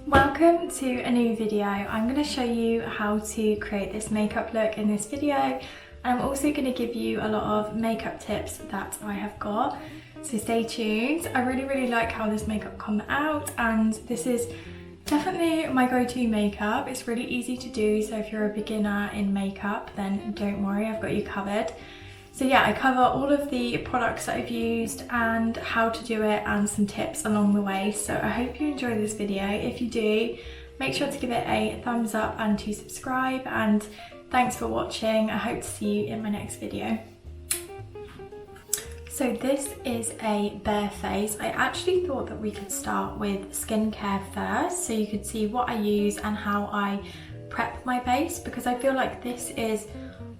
Welcome to a new video. I'm going to show you how to create this makeup look in this video. I'm also going to give you a lot of makeup tips that I have got, so stay tuned. I really like how this makeup come out, and this is definitely my go-to makeup. It's really easy to do, so if you're a beginner in makeup then don't worry, I've got you covered. So yeah, I cover all of the products that I've used and how to do it and some tips along the way. So I hope you enjoy this video. If you do, make sure to give it a thumbs up and to subscribe, and thanks for watching. I hope to see you in my next video. So this is a bare face. I actually thought that we could start with skincare first, so you could see what I use and how I prep my base, because I feel like this is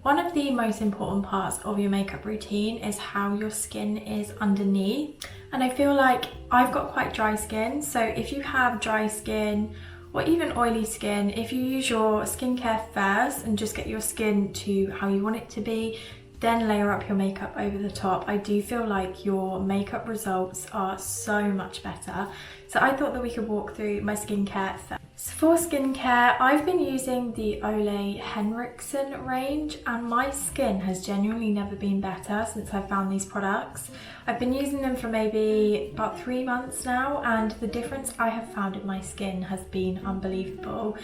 one of the most important parts of your makeup routine, is how your skin is underneath. And I feel like I've got quite dry skin, so if you have dry skin or even oily skin, if you use your skincare first and just get your skin to how you want it to be, then layer up your makeup over the top, I do feel like your makeup results are so much better. So I thought that we could walk through my skincare first. So for skincare, I've been using the Ole Henriksen range, and my skin has genuinely never been better since I found these products. I've been using them for maybe about 3 months now, and the difference I have found in my skin has been unbelievable.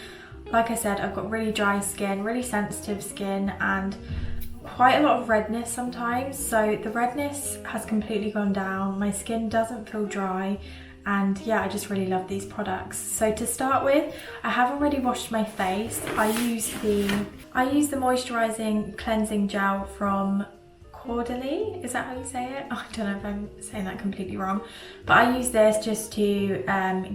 Like I said, I've got really dry skin, really sensitive skin, and quite a lot of redness sometimes. So the redness has completely gone down, my skin doesn't feel dry, and yeah, I just really love these products. So to start with, I have already washed my face. I use the moisturizing cleansing gel from Glowy. Is that how you say it? Oh, I don't know if I'm saying that completely wrong, but I use this just to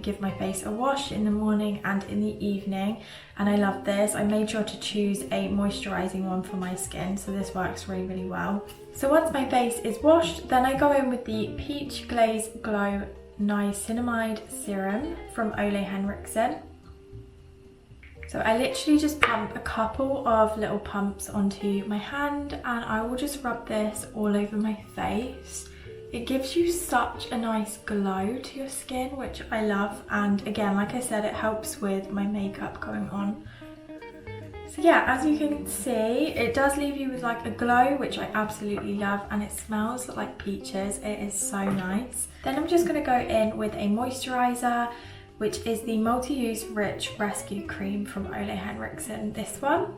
give my face a wash in the morning and in the evening, and I love this. I made sure to choose a moisturizing one for my skin, so this works really well. So once my face is washed, then I go in with the Peach Glaze Glow Niacinamide Serum from Ole Henriksen. So I literally just pump a couple of little pumps onto my hand, and I will just rub this all over my face. It gives you such a nice glow to your skin, which I love, and again, like I said, it helps with my makeup going on. So yeah, as you can see, it does leave you with like a glow, which I absolutely love, and it smells like peaches. It is so nice. Then I'm just going to go in with a moisturizer, which is the Multi-Use Rich Rescue Cream from Ole Henriksen, this one.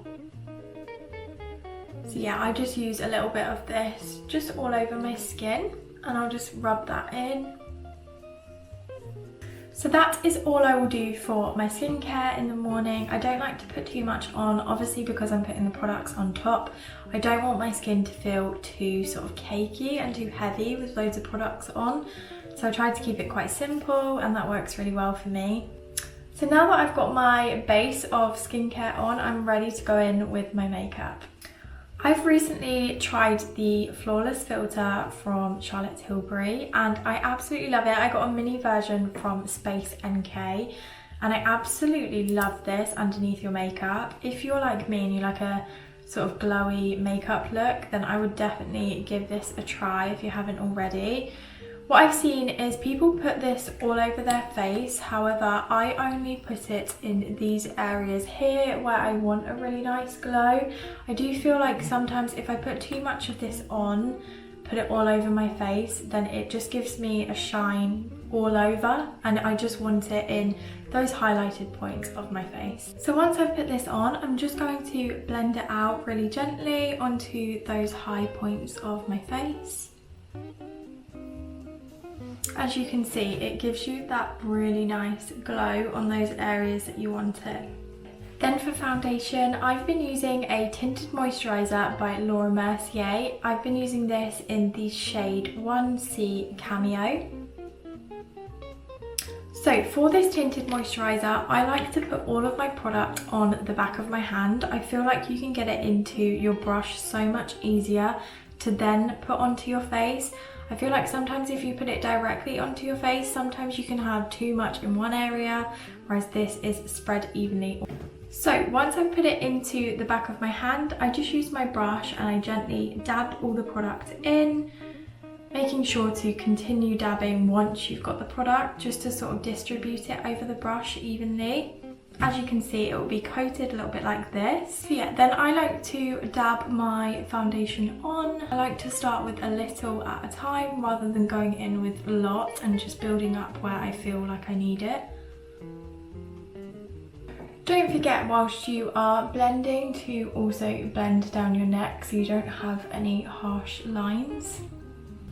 So yeah, I just use a little bit of this just all over my skin, and I'll just rub that in. So that is all I will do for my skincare in the morning. I don't like to put too much on, obviously because I'm putting the products on top. I don't want my skin to feel too sort of cakey and too heavy with loads of products on. So I try to keep it quite simple, and that works really well for me. So now that I've got my base of skincare on, I'm ready to go in with my makeup. I've recently tried the Flawless filter from Charlotte Tilbury, and I absolutely love it. I got a mini version from Space NK, and I absolutely love this underneath your makeup. If you're like me and you like a sort of glowy makeup look, then I would definitely give this a try if you haven't already. What I've seen is people put this all over their face, however I only put it in these areas here where I want a really nice glow. I do feel like sometimes if I put too much of this on, put it all over my face, then it just gives me a shine all over, and I just want it in those highlighted points of my face. So once I've put this on, I'm just going to blend it out really gently onto those high points of my face. As you can see, it gives you that really nice glow on those areas that you want it. Then for foundation, I've been using a tinted moisturiser by Laura Mercier. I've been using this in the shade 1C Cameo. So for this tinted moisturiser, I like to put all of my product on the back of my hand. I feel like you can get it into your brush so much easier to then put onto your face. I feel like sometimes if you put it directly onto your face, sometimes you can have too much in one area, whereas this is spread evenly. So once I've put it into the back of my hand, I just use my brush and I gently dab all the product in. Making sure to continue dabbing once you've got the product, just to sort of distribute it over the brush evenly. As you can see, it will be coated a little bit like this. So yeah, then I like to dab my foundation on. I like to start with a little at a time rather than going in with a lot and just building up where I feel like I need it. Don't forget, whilst you are blending, to also blend down your neck so you don't have any harsh lines.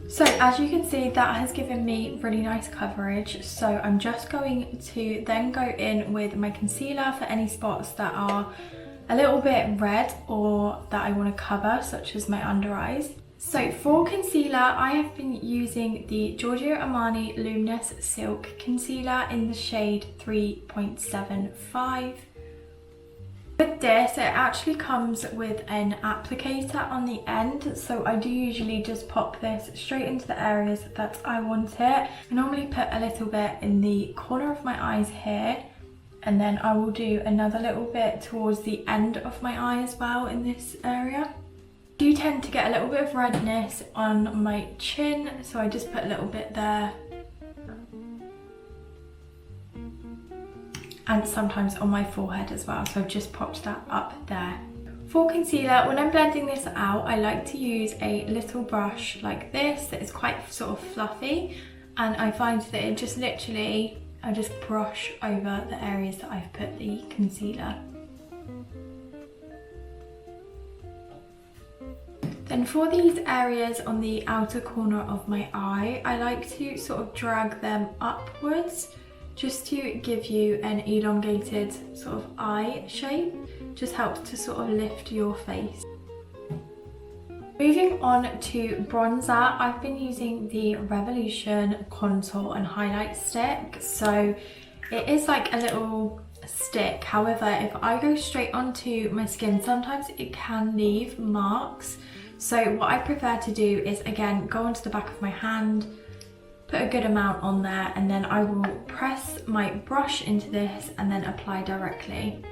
So as you can see, that has given me really nice coverage. So I'm just going to then go in with my concealer for any spots that are a little bit red or that I want to cover, such as my under eyes. So for concealer, I have been using the Giorgio Armani Luminous Silk Concealer in the shade 3.75. With this, it actually comes with an applicator on the end, so I do usually just pop this straight into the areas that I want it. I normally put a little bit in the corner of my eyes here, and then I will do another little bit towards the end of my eye as well in this area. I do tend to get a little bit of redness on my chin, so I just put a little bit there. And sometimes on my forehead as well, so I've just popped that up there. For concealer, when I'm blending this out, I like to use a little brush like this that is quite sort of fluffy, and I find that it just literally, I just brush over the areas that I've put the concealer. Then for these areas on the outer corner of my eye, I like to sort of drag them upwards, just to give you an elongated sort of eye shape. Just helps to sort of lift your face. Moving on to bronzer, I've been using the Revolution Contour and Highlight Stick. So it is like a little stick, however, if I go straight onto my skin, sometimes it can leave marks. So what I prefer to do is, again, go onto the back of my hand, put a good amount on there, and then I will press my brush into this and then apply directly.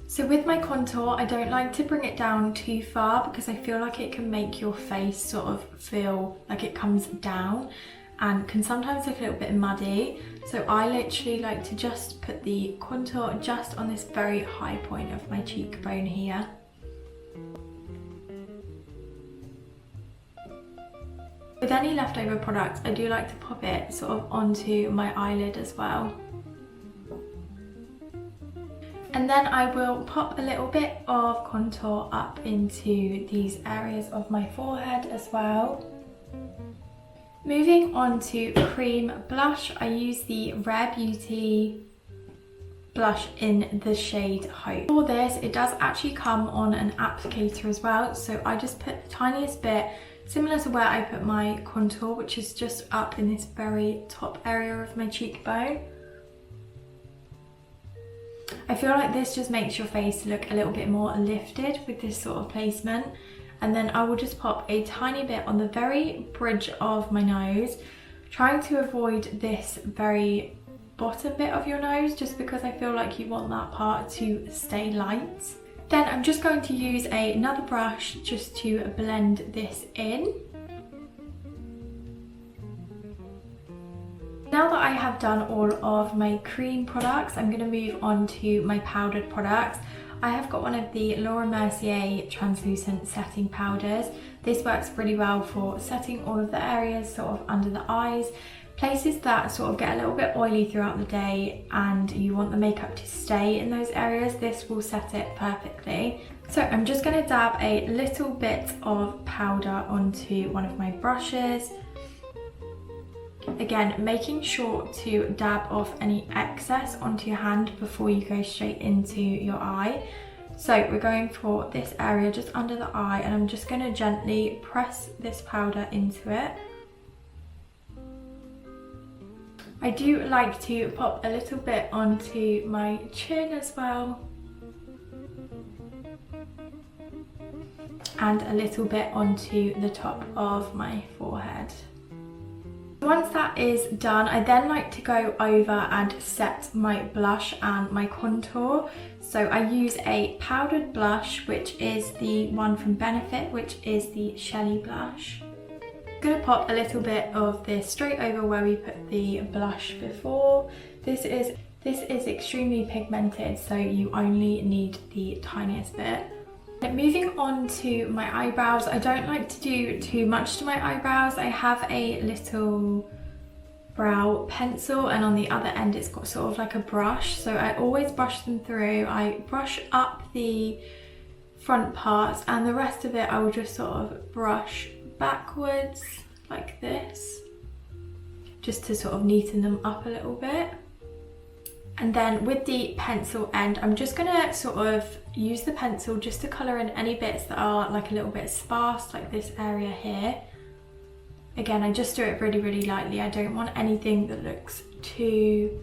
So with my contour, I don't like to bring it down too far because I feel like it can make your face sort of feel like it comes down and can sometimes look a little bit muddy. So I literally like to just put the contour just on this very high point of my cheekbone here. With any leftover product, I do like to pop it sort of onto my eyelid as well. And then I will pop a little bit of contour up into these areas of my forehead as well. Moving on to cream blush, I use the Rare Beauty blush in the shade Hope. For this, it does actually come on an applicator as well, so I just put the tiniest bit, similar to where I put my contour, which is just up in this very top area of my cheekbone. I feel like this just makes your face look a little bit more lifted with this sort of placement. And then I will just pop a tiny bit on the very bridge of my nose, trying to avoid this very bottom bit of your nose, just because I feel like you want that part to stay light. Then I'm just going to use another brush just to blend this in. Now that I have done all of my cream products, I'm going to move on to my powdered products. I have got one of the Laura Mercier translucent setting powders. This works really well for setting all of the areas sort of under the eyes, places that sort of get a little bit oily throughout the day and you want the makeup to stay in those areas. This will set it perfectly. So I'm just going to dab a little bit of powder onto one of my brushes. Again, making sure to dab off any excess onto your hand before you go straight into your eye. So we're going for this area just under the eye, and I'm just going to gently press this powder into it. I do like to pop a little bit onto my chin as well, and a little bit onto the top of my forehead. Once that is done, I then like to go over and set my blush and my contour. So I use a powdered blush, which is the one from Benefit, which is the Shelly blush. Gonna pop a little bit of this straight over where we put the blush before. This is extremely pigmented, so you only need the tiniest bit. Moving on to my eyebrows, I don't like to do too much to my eyebrows. I have a little brow pencil, and on the other end it's got sort of like a brush, so I always brush them through. I brush up the front parts, and the rest of it I will just sort of brush backwards like this, just to sort of neaten them up a little bit. And then with the pencil end, I'm just gonna sort of use the pencil just to colour in any bits that are like a little bit sparse, like this area here. Again, I just do it really, really lightly. I don't want anything that looks too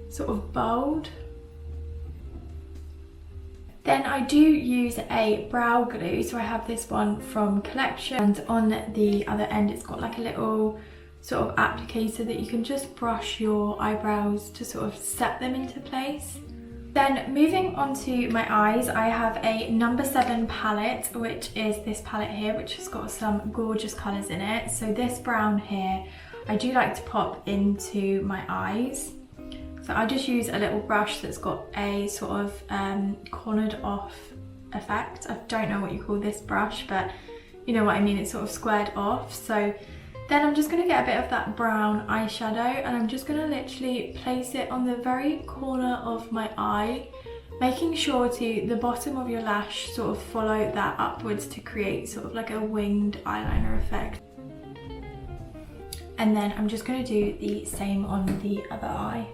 sort of bold. Then I do use a brow glue, so I have this one from Collection, and on the other end it's got like a little sort of applicator that you can just brush your eyebrows to sort of set them into place. Then moving on to my eyes, I have a number 7 palette, which is this palette here, which has got some gorgeous colours in it. So this brown here, I do like to pop into my eyes. So I just use a little brush that's got a sort of cornered off effect. I don't know what you call this brush, but you know what I mean, it's sort of squared off. So then I'm just going to get a bit of that brown eyeshadow, and I'm just going to literally place it on the very corner of my eye, making sure to the bottom of your lash sort of follow that upwards to create sort of like a winged eyeliner effect. And then I'm just going to do the same on the other eye.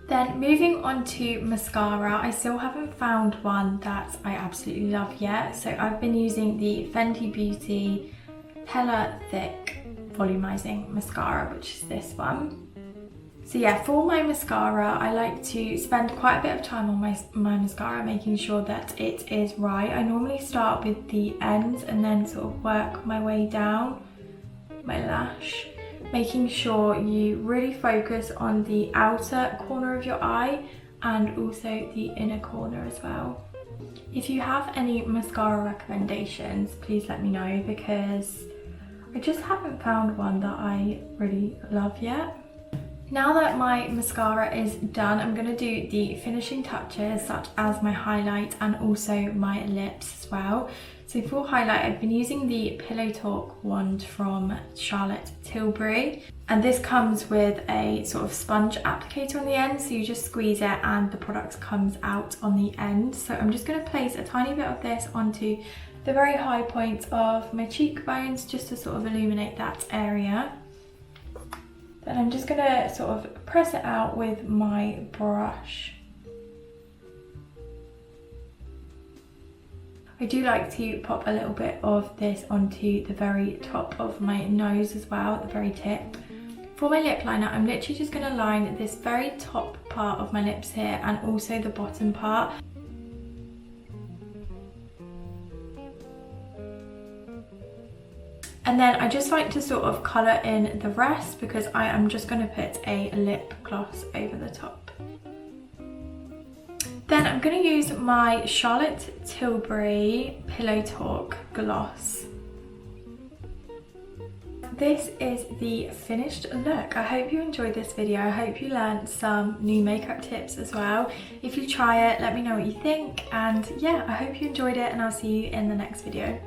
Then moving on to mascara, I still haven't found one that I absolutely love yet. So I've been using the Fenty Beauty Hella Thick Volumizing Mascara, which is this one. So yeah, for my mascara, I like to spend quite a bit of time on my mascara, making sure that it is right. I normally start with the ends and then sort of work my way down my lash, making sure you really focus on the outer corner of your eye and also the inner corner as well. If you have any mascara recommendations, please let me know, because I just haven't found one that I really love yet. Now that my mascara is done, I'm going to do the finishing touches such as my highlight and also my lips as well. So for highlight, I've been using the Pillow Talk wand from Charlotte Tilbury, and this comes with a sort of sponge applicator on the end, so you just squeeze it and the product comes out on the end. So I'm just going to place a tiny bit of this onto the very high point of my cheekbones just to sort of illuminate that area. Then I'm just going to sort of press it out with my brush. I do like to pop a little bit of this onto the very top of my nose as well, at the very tip. For my lip liner, I'm literally just going to line this very top part of my lips here and also the bottom part. And then I just like to sort of colour in the rest, because I am just going to put a lip gloss over the top. Then I'm going to use my Charlotte Tilbury Pillow Talk gloss. This is the finished look. I hope you enjoyed this video. I hope you learned some new makeup tips as well. If you try it, let me know what you think. And yeah, I hope you enjoyed it, and I'll see you in the next video.